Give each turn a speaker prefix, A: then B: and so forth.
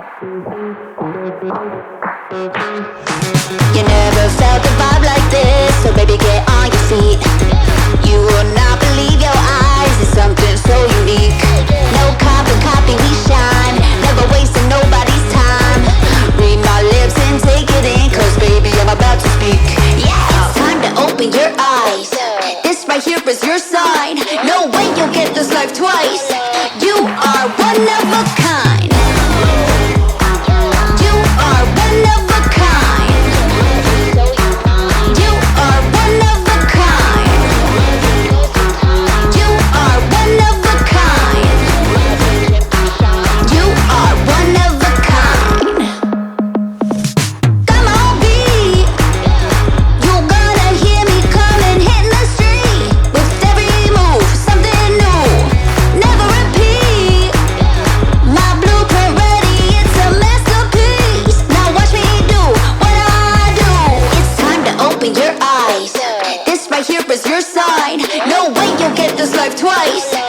A: You never felt a vibe like this, so baby get on your feet. You will not believe your eyes, it's something so unique. No copy, we shine, never wasting nobody's time. Read my lips and take it in, cause baby I'm about to speak. Yeah, it's time to open your eyes. This right here is your sign. No way you'll get this life twice. You are one of a kind. You are one of a kind. You are one of a kind. You are one of a kind. You are one of a kind. Come on, beat. You're gonna hear me coming, hitting the street with every move, something new, never repeat. My blueprint ready, it's a masterpiece. Now watch me do what I do. It's time to open your eyes. This right here is your sign. No way you'll get this life twice.